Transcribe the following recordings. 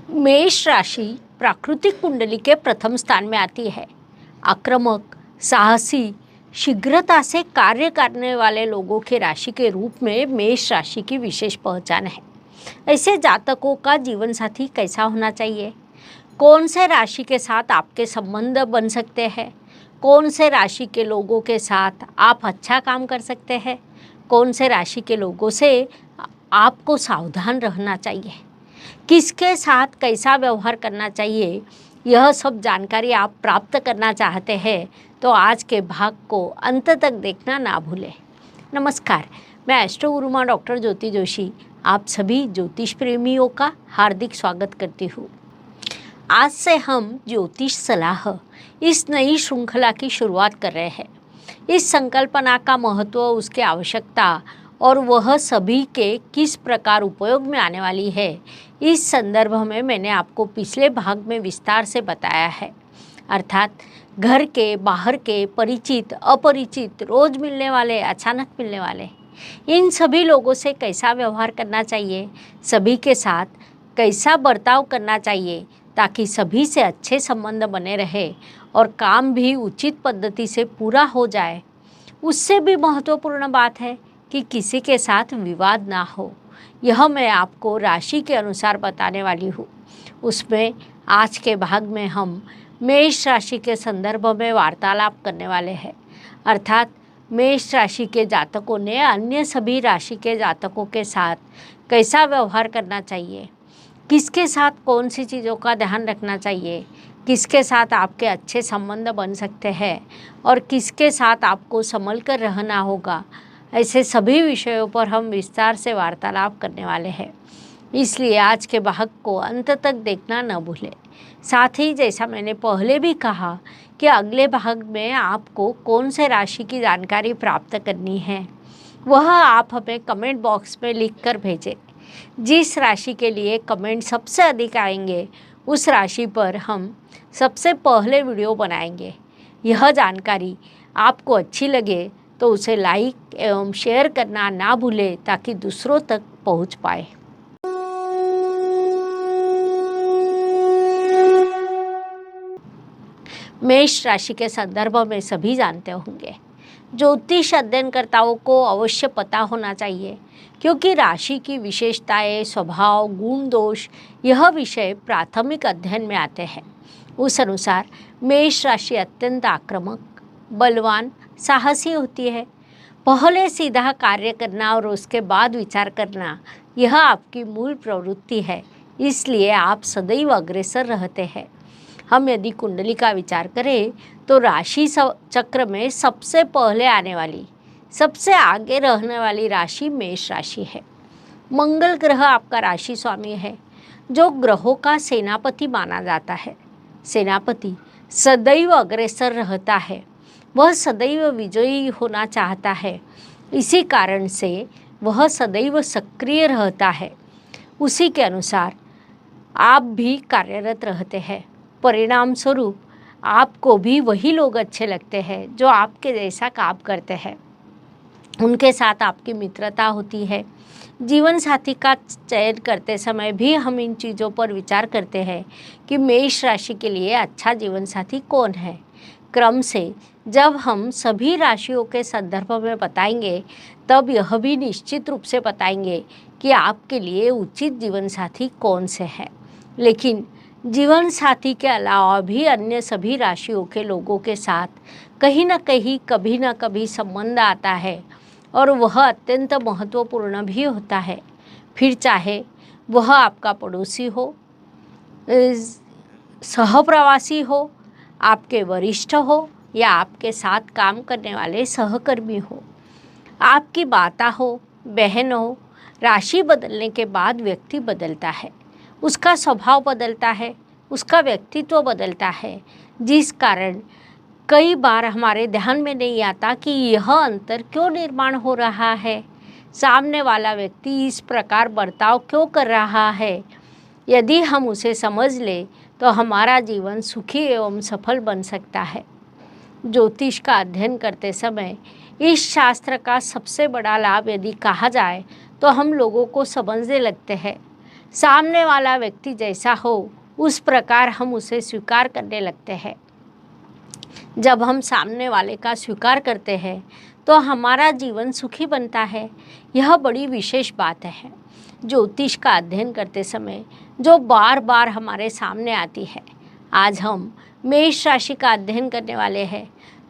मेष राशि प्राकृतिक कुंडली के प्रथम स्थान में आती है। आक्रामक, साहसी, शीघ्रता से कार्य करने वाले लोगों की राशि के रूप में मेष राशि की विशेष पहचान है। ऐसे जातकों का जीवन साथी कैसा होना चाहिए? कौन से राशि के साथ आपके संबंध बन सकते हैं? कौन से राशि के लोगों के साथ आप अच्छा काम कर सकते हैं? कौन से राशि के लोगों से आपको सावधान रहना चाहिए? किसके साथ कैसा व्यवहार करना चाहिए, यह सब जानकारी आप प्राप्त करना चाहते हैं तो आज के भाग को अंत तक देखना ना भूलें। नमस्कार, मैं एस्ट्रो गुरु माँ डॉक्टर ज्योति जोशी आप सभी ज्योतिष प्रेमियों का हार्दिक स्वागत करती हूँ। आज से हम ज्योतिष सलाह इस नई श्रृंखला की शुरुआत कर रहे हैं। इस संकल्पना का महत्व, उसकी आवश्यकता और वह सभी के किस प्रकार उपयोग में आने वाली है, इस संदर्भ में मैंने आपको पिछले भाग में विस्तार से बताया है। अर्थात घर के, बाहर के, परिचित, अपरिचित, रोज मिलने वाले, अचानक मिलने वाले, इन सभी लोगों से कैसा व्यवहार करना चाहिए, सभी के साथ कैसा बर्ताव करना चाहिए ताकि सभी से अच्छे संबंध बने रहे और काम भी उचित पद्धति से पूरा हो जाए। उससे भी महत्वपूर्ण बात है कि किसी के साथ विवाद ना हो। यह मैं आपको राशि के अनुसार बताने वाली हूँ। उसमें आज के भाग में हम मेष राशि के संदर्भ में वार्तालाप करने वाले हैं। अर्थात मेष राशि के जातकों ने अन्य सभी राशि के जातकों के साथ कैसा व्यवहार करना चाहिए, किसके साथ कौन सी चीज़ों का ध्यान रखना चाहिए, किसके साथ आपके अच्छे संबंध बन सकते हैं और किसके साथ आपको संभल कर रहना होगा। ऐसे सभी विषयों पर हम विस्तार से वार्तालाप करने वाले हैं। इसलिए आज के भाग को अंत तक देखना न भूलें। साथ ही जैसा मैंने पहले भी कहा कि अगले भाग में आपको कौन से राशि की जानकारी प्राप्त करनी है, वह आप हमें कमेंट बॉक्स में लिख कर भेजें। जिस राशि के लिए कमेंट सबसे अधिक आएंगे उस राशि पर हम सबसे पहले वीडियो बनाएंगे। यह जानकारी आपको अच्छी लगे तो उसे लाइक एवं शेयर करना ना भूलें ताकि दूसरों तक पहुंच पाए। मेष राशि के संदर्भ में सभी जानते होंगे। ज्योतिष अध्ययनकर्ताओं को अवश्य पता होना चाहिए क्योंकि राशि की विशेषताएं, स्वभाव, गुण, दोष यह विषय प्राथमिक अध्ययन में आते हैं। उस अनुसार मेष राशि अत्यंत आक्रामक, बलवान, साहसी होती है। पहले सीधा कार्य करना और उसके बाद विचार करना यह आपकी मूल प्रवृत्ति है, इसलिए आप सदैव अग्रसर रहते हैं। हम यदि कुंडली का विचार करें तो राशि चक्र में सबसे पहले आने वाली, सबसे आगे रहने वाली राशि मेष राशि है। मंगल ग्रह आपका राशि स्वामी है, जो ग्रहों का सेनापति माना जाता है। सेनापति सदैव अग्रसर रहता है, वह सदैव विजयी होना चाहता है। इसी कारण से वह सदैव सक्रिय रहता है। उसी के अनुसार आप भी कार्यरत रहते हैं। परिणाम स्वरूप आपको भी वही लोग अच्छे लगते हैं जो आपके जैसा काम करते हैं। उनके साथ आपकी मित्रता होती है। जीवन साथी का चयन करते समय भी हम इन चीज़ों पर विचार करते हैं कि मेष राशि के लिए अच्छा जीवन साथी कौन है। क्रम से जब हम सभी राशियों के संदर्भ में बताएंगे तब यह भी निश्चित रूप से बताएंगे कि आपके लिए उचित जीवन साथी कौन से हैं। लेकिन जीवन साथी के अलावा भी अन्य सभी राशियों के लोगों के साथ कहीं ना कहीं, कभी ना कभी संबंध आता है और वह अत्यंत महत्वपूर्ण भी होता है। फिर चाहे वह आपका पड़ोसी हो, सहप्रवासी हो, आपके वरिष्ठ हो या आपके साथ काम करने वाले सहकर्मी हो, आपकी माता हो, बहन हो। राशि बदलने के बाद व्यक्ति बदलता है, उसका स्वभाव बदलता है, उसका व्यक्तित्व बदलता है, जिस कारण कई बार हमारे ध्यान में नहीं आता कि यह अंतर क्यों निर्माण हो रहा है, सामने वाला व्यक्ति इस प्रकार बर्ताव क्यों कर रहा है। यदि हम उसे समझ लें तो हमारा जीवन सुखी एवं सफल बन सकता है। ज्योतिष का अध्ययन करते समय इस शास्त्र का सबसे बड़ा लाभ यदि कहा जाए तो हम लोगों को समझने लगते हैं। सामने वाला व्यक्ति जैसा हो उस प्रकार हम उसे स्वीकार करने लगते हैं। जब हम सामने वाले का स्वीकार करते हैं तो हमारा जीवन सुखी बनता है। यह बड़ी विशेष बात है ज्योतिष का अध्ययन करते समय जो बार बार हमारे सामने आती है। आज हम मेष राशि का अध्ययन करने वाले हैं।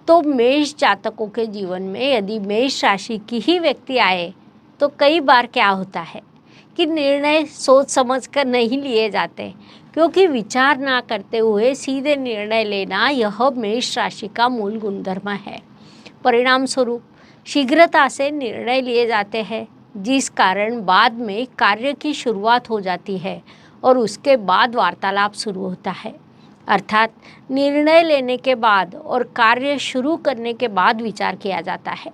तो मेष जातकों के जीवन में यदि मेष राशि की ही व्यक्ति आए तो कई बार क्या होता है कि निर्णय सोच समझ कर नहीं लिए जाते, क्योंकि विचार ना करते हुए सीधे निर्णय लेना यह मेष राशि का मूल गुणधर्म है। परिणाम स्वरूप शीघ्रता से निर्णय लिए जाते हैं, जिस कारण बाद में कार्य की शुरुआत हो जाती है और उसके बाद वार्तालाप शुरू होता है। अर्थात निर्णय लेने के बाद और कार्य शुरू करने के बाद विचार किया जाता है।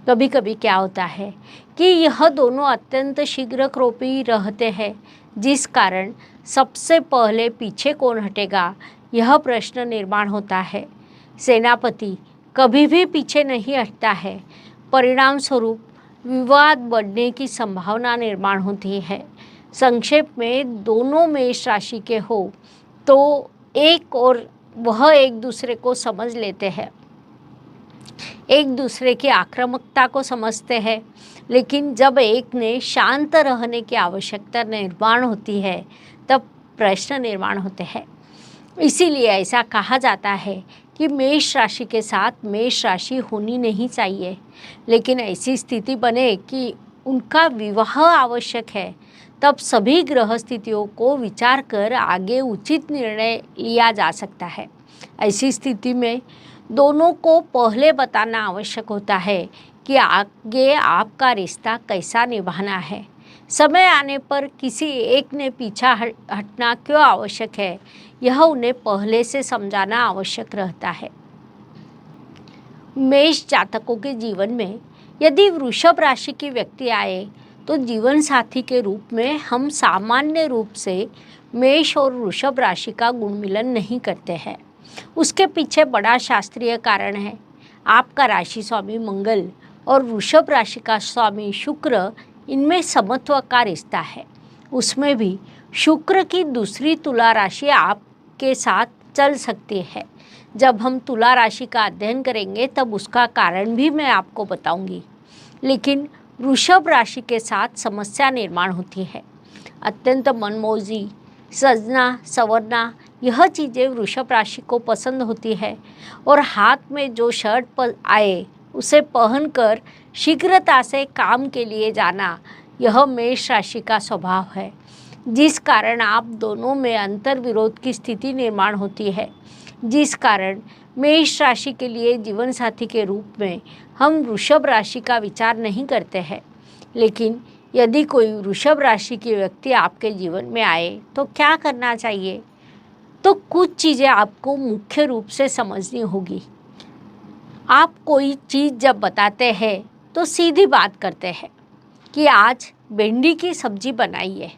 कभी कभी क्या होता है कि यह दोनों अत्यंत शीघ्रक्रोपी रहते हैं, जिस कारण सबसे पहले पीछे कौन हटेगा यह प्रश्न निर्माण होता है। सेनापति कभी भी पीछे नहीं हटता है। परिणाम स्वरूप विवाद बढ़ने की संभावना निर्माण होती है। संक्षेप में दोनों मेष राशि के हो तो एक और वह एक दूसरे को समझ लेते हैं, एक दूसरे की आक्रामकता को समझते हैं, लेकिन जब एक ने शांत रहने की आवश्यकता निर्माण होती है तब प्रश्न निर्माण होते हैं। इसीलिए ऐसा कहा जाता है कि मेष राशि के साथ मेष राशि होनी नहीं चाहिए, लेकिन ऐसी स्थिति बने कि उनका विवाह आवश्यक है, तब सभी ग्रह स्थितियों को विचार कर आगे उचित निर्णय लिया जा सकता है। ऐसी स्थिति में दोनों को पहले बताना आवश्यक होता है कि आगे आपका रिश्ता कैसा निभाना है। समय आने पर किसी एक ने पीछा हटना क्यों आवश्यक है, यह उन्हें पहले से समझाना आवश्यक रहता है। मेष जातकों के जीवन में यदि वृषभ राशि की व्यक्ति आए तो जीवन साथी के रूप में हम सामान्य रूप से मेष और वृषभ राशि का गुण मिलन नहीं करते हैं। उसके पीछे बड़ा शास्त्रीय कारण है। आपका राशि स्वामी मंगल और वृषभ राशि का स्वामी शुक्र, इनमें समत्व का रिश्ता है। उसमें भी शुक्र की दूसरी तुला राशि आपके साथ चल सकती है। जब हम तुला राशि का अध्ययन करेंगे तब उसका कारण भी मैं आपको बताऊंगी। लेकिन वृषभ राशि के साथ समस्या निर्माण होती है। अत्यंत मनमौजी, सजना संवरना, यह चीज़ें वृषभ राशि को पसंद होती है और हाथ में जो शर्ट आए उसे पहनकर शीघ्रता से काम के लिए जाना, यह मेष राशि का स्वभाव है, जिस कारण आप दोनों में अंतर विरोध की स्थिति निर्माण होती है। जिस कारण मेष राशि के लिए जीवन साथी के रूप में हम वृषभ राशि का विचार नहीं करते हैं। लेकिन यदि कोई वृषभ राशि की व्यक्ति आपके जीवन में आए तो क्या करना चाहिए? तो कुछ चीज़ें आपको मुख्य रूप से समझनी होगी। आप कोई चीज़ जब बताते हैं तो सीधी बात करते हैं कि आज भिंडी की सब्जी बनाइए,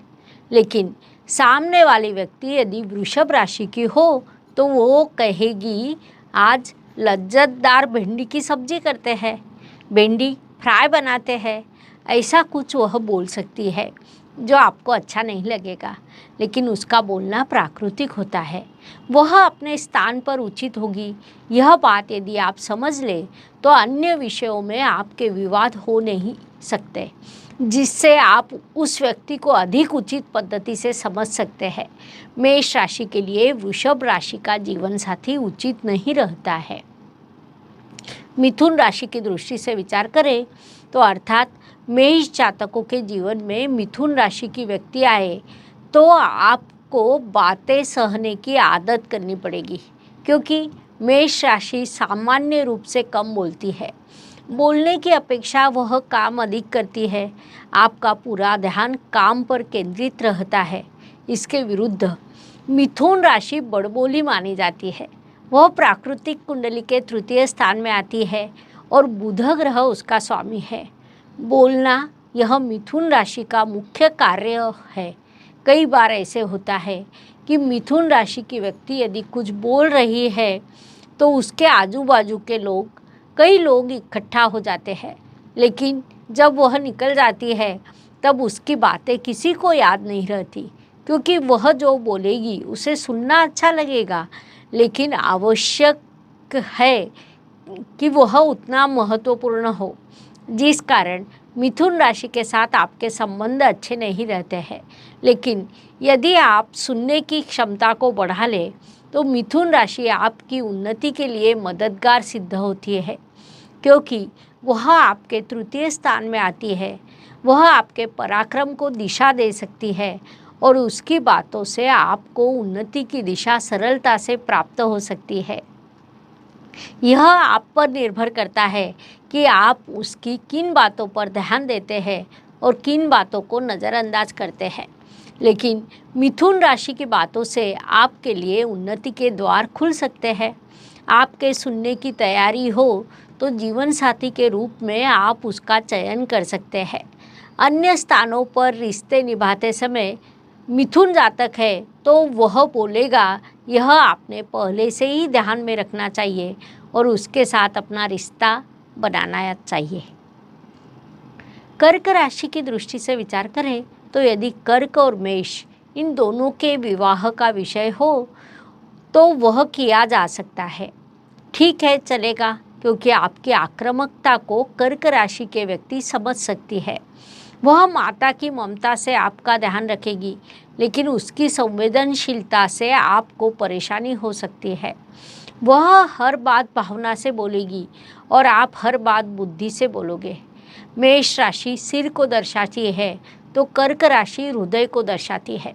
लेकिन सामने वाली व्यक्ति यदि वृषभ राशि की हो तो वो कहेगी आज लज्जतदार भिंडी की सब्जी करते हैं, भिंडी फ्राई बनाते हैं, ऐसा कुछ वह बोल सकती है जो आपको अच्छा नहीं लगेगा। लेकिन उसका बोलना प्राकृतिक होता है, वह अपने स्थान पर उचित होगी। यह बात यदि आप समझ लें तो अन्य विषयों में आपके विवाद हो नहीं सकते, जिससे आप उस व्यक्ति को अधिक उचित पद्धति से समझ सकते हैं। मेष राशि के लिए वृषभ राशि का जीवन साथी उचित नहीं रहता है। मिथुन राशि की दृष्टि से विचार करें तो अर्थात मेष जातकों के जीवन में मिथुन राशि की व्यक्ति आए तो आपको बातें सहने की आदत करनी पड़ेगी, क्योंकि मेष राशि सामान्य रूप से कम बोलती है। बोलने की अपेक्षा वह काम अधिक करती है। आपका पूरा ध्यान काम पर केंद्रित रहता है। इसके विरुद्ध मिथुन राशि बड़बोली मानी जाती है। वह प्राकृतिक कुंडली के तृतीय स्थान में आती है और बुध ग्रह उसका स्वामी है। बोलना यह मिथुन राशि का मुख्य कार्य है। कई बार ऐसे होता है कि मिथुन राशि की व्यक्ति यदि कुछ बोल रही है तो उसके आजू बाजू के कई लोग इकट्ठा हो जाते हैं, लेकिन जब वह निकल जाती है तब उसकी बातें किसी को याद नहीं रहती, क्योंकि वह जो बोलेगी उसे सुनना अच्छा लगेगा, लेकिन आवश्यक है कि वह उतना महत्वपूर्ण हो, जिस कारण मिथुन राशि के साथ आपके संबंध अच्छे नहीं रहते हैं। लेकिन यदि आप सुनने की क्षमता को बढ़ा लें तो मिथुन राशि आपकी उन्नति के लिए मददगार सिद्ध होती है, क्योंकि वह आपके तृतीय स्थान में आती है। वह आपके पराक्रम को दिशा दे सकती है और उसकी बातों से आपको उन्नति की दिशा सरलता से प्राप्त हो सकती है। यह आप पर निर्भर करता है कि आप उसकी किन बातों पर ध्यान देते हैं और किन बातों को नज़रअंदाज करते हैं। लेकिन मिथुन राशि की बातों से आपके लिए उन्नति के द्वार खुल सकते हैं। आपके सुनने की तैयारी हो तो जीवन साथी के रूप में आप उसका चयन कर सकते हैं। अन्य स्थानों पर रिश्ते निभाते समय मिथुन जातक है तो वह बोलेगा, यह आपने पहले से ही ध्यान में रखना चाहिए और उसके साथ अपना रिश्ता बनाना चाहिए। कर्क राशि की दृष्टि से विचार करें तो यदि कर्क और मेष इन दोनों के विवाह का विषय हो तो वह किया जा सकता है। ठीक है, चलेगा, क्योंकि आपकी आक्रामकता को कर्क राशि के व्यक्ति समझ सकती है। वह माता की ममता से आपका ध्यान रखेगी, लेकिन उसकी संवेदनशीलता से आपको परेशानी हो सकती है। वह हर बात भावना से बोलेगी और आप हर बात बुद्धि से बोलोगे। मेष राशि सिर को दर्शाती है तो कर्क राशि हृदय को दर्शाती है।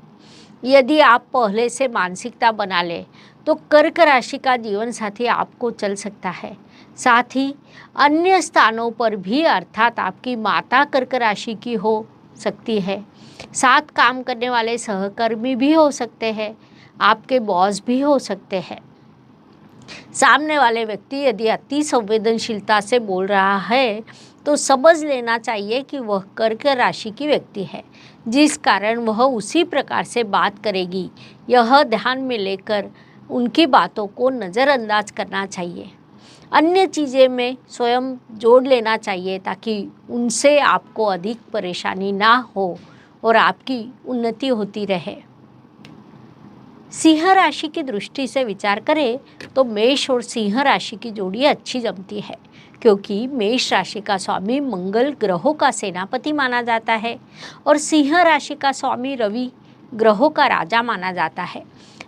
यदि आप पहले से मानसिकता बना लें तो कर्क राशि का जीवन साथी आपको चल सकता है। साथ ही अन्य स्थानों पर भी, अर्थात आपकी माता कर्क राशि की हो सकती है, साथ काम करने वाले सहकर्मी भी हो सकते हैं, आपके बॉस भी हो सकते हैं। सामने वाले व्यक्ति यदि अति संवेदनशीलता से बोल रहा है तो समझ लेना चाहिए कि वह कर्क राशि की व्यक्ति है, जिस कारण वह उसी प्रकार से बात करेगी। यह ध्यान में लेकर उनकी बातों को नज़रअंदाज करना चाहिए। अन्य चीज़ें में स्वयं जोड़ लेना चाहिए ताकि उनसे आपको अधिक परेशानी ना हो और आपकी उन्नति होती रहे। सिंह राशि की दृष्टि से विचार करें तो मेष और सिंह राशि की जोड़ी अच्छी जमती है, क्योंकि मेष राशि का स्वामी मंगल ग्रहों का सेनापति माना जाता है और सिंह राशि का स्वामी रवि ग्रहों का राजा माना जाता है।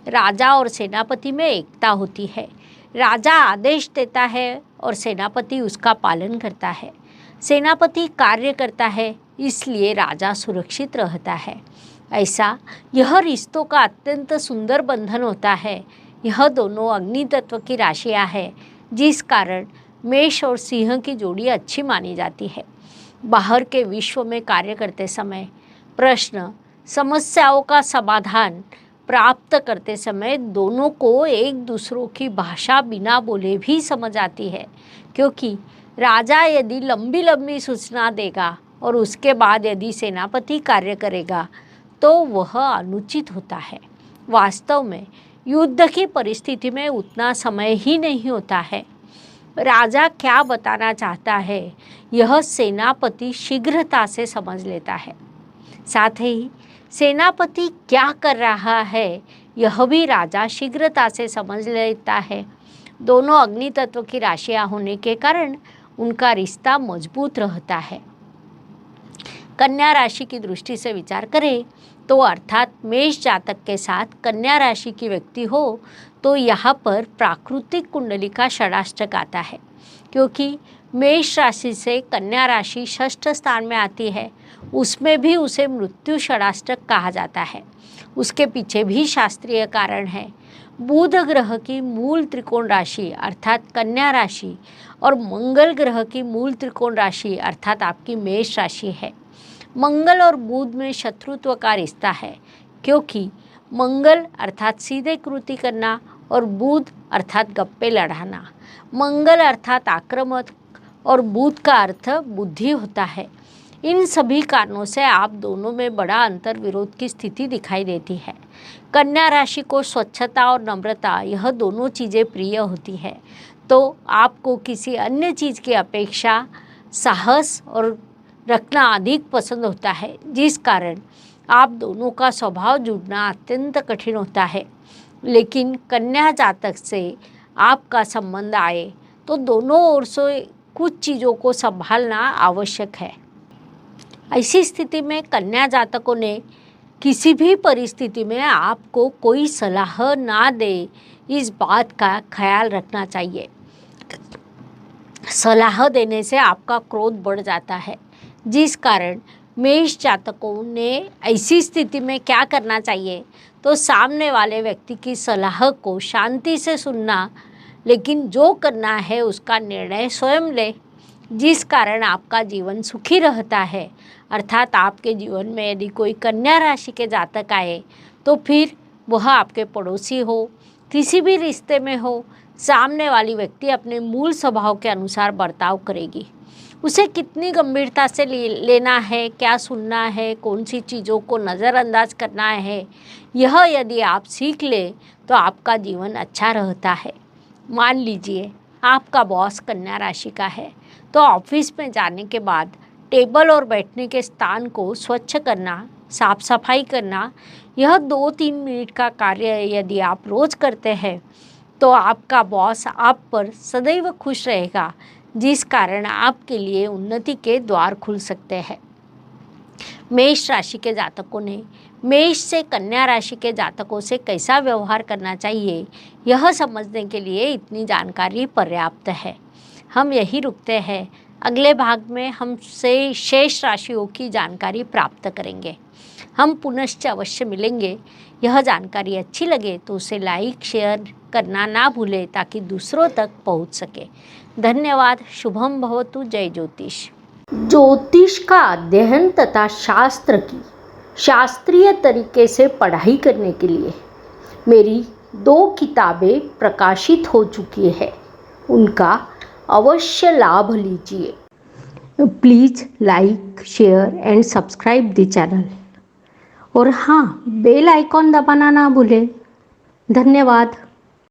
राजा और सेनापति में एकता होती है। राजा आदेश देता है और सेनापति उसका पालन करता है। सेनापति कार्य करता है, इसलिए राजा सुरक्षित रहता है। ऐसा यह रिश्तों का अत्यंत सुंदर बंधन होता है। यह दोनों अग्नि तत्व की राशियां हैं, जिस कारण मेष और सिंह की जोड़ी अच्छी मानी जाती है। बाहर के विश्व में कार्य करते समय प्रश्न, समस्याओं का समाधान प्राप्त करते समय दोनों को एक दूसरों की भाषा बिना बोले भी समझ आती है, क्योंकि राजा यदि लंबी लंबी सूचना देगा और उसके बाद यदि सेनापति कार्य करेगा तो वह अनुचित होता है। वास्तव में युद्ध की परिस्थिति में उतना समय ही नहीं होता है। राजा क्या बताना चाहता है यह सेनापति शीघ्रता से समझ लेता है। साथ ही सेनापति क्या कर रहा है यह भी राजा शीघ्रता से समझ लेता है। दोनों अग्नि तत्व की राशियां होने के कारण उनका रिश्ता मजबूत रहता है। कन्या राशि की दृष्टि से विचार करें तो अर्थात मेष जातक के साथ कन्या राशि की व्यक्ति हो तो यहाँ पर प्राकृतिक कुंडली का षडाष्टक आता है, क्योंकि मेष राशि से कन्या राशि षष्ठ स्थान में आती है। उसमें भी उसे मृत्यु षडाष्टक कहा जाता है। उसके पीछे भी शास्त्रीय कारण है। बुध ग्रह की मूल त्रिकोण राशि अर्थात कन्या राशि और मंगल ग्रह की मूल त्रिकोण राशि अर्थात आपकी मेष राशि है। मंगल और बुध में शत्रुत्व का रिश्ता है, क्योंकि मंगल अर्थात सीधे कृति करना और बुध अर्थात गप्पे लड़ाना। मंगल अर्थात आक्रामक और बुध का अर्थ बुद्धि होता है। इन सभी कारणों से आप दोनों में बड़ा अंतर विरोध की स्थिति दिखाई देती है। कन्या राशि को स्वच्छता और नम्रता यह दोनों चीज़ें प्रिय होती है, तो आपको किसी अन्य चीज़ की अपेक्षा साहस और रखना अधिक पसंद होता है, जिस कारण आप दोनों का स्वभाव जुड़ना अत्यंत कठिन होता है। लेकिन कन्या जातक से आपका संबंध आए तो दोनों ओर से कुछ चीज़ों को संभालना आवश्यक है। ऐसी स्थिति में कन्या जातकों ने किसी भी परिस्थिति में आपको कोई सलाह ना दे, इस बात का ख्याल रखना चाहिए। सलाह देने से आपका क्रोध बढ़ जाता है, जिस कारण मेष जातकों ने ऐसी स्थिति में क्या करना चाहिए, तो सामने वाले व्यक्ति की सलाह को शांति से सुनना, लेकिन जो करना है उसका निर्णय स्वयं ले, जिस कारण आपका जीवन सुखी रहता है। अर्थात आपके जीवन में यदि कोई कन्या राशि के जातक आए तो फिर वह आपके पड़ोसी हो, किसी भी रिश्ते में हो, सामने वाली व्यक्ति अपने मूल स्वभाव के अनुसार बर्ताव करेगी। उसे कितनी गंभीरता से लेना है, क्या सुनना है, कौन सी चीज़ों को नज़रअंदाज करना है, यह यदि आप सीख लें तो आपका जीवन अच्छा रहता है। मान लीजिए आपका बॉस कन्या राशि का है, तो ऑफिस में जाने के बाद टेबल और बैठने के स्थान को स्वच्छ करना, साफ सफाई करना, यह 2-3 मिनट का कार्य यदि आप रोज़ करते हैं तो आपका बॉस आप पर सदैव खुश रहेगा, जिस कारण आपके लिए उन्नति के द्वार खुल सकते हैं। मेष राशि के जातकों ने मेष से कन्या राशि के जातकों से कैसा व्यवहार करना चाहिए, यह समझने के लिए इतनी जानकारी पर्याप्त है। हम यही रुकते हैं। अगले भाग में हम से शेष राशियों की जानकारी प्राप्त करेंगे। हम पुनश्च अवश्य मिलेंगे। यह जानकारी अच्छी लगे तो उसे लाइक शेयर करना ना भूलें, ताकि दूसरों तक पहुंच सके। धन्यवाद। शुभम भवतु। जय ज्योतिष। ज्योतिष का अध्ययन तथा शास्त्र की शास्त्रीय तरीके से पढ़ाई करने के लिए मेरी 2 किताबें प्रकाशित हो चुकी है, उनका अवश्य लाभ लीजिए। Please like share and subscribe the channel, और हाँ, बेल आइकॉन दबाना ना भूलें। धन्यवाद।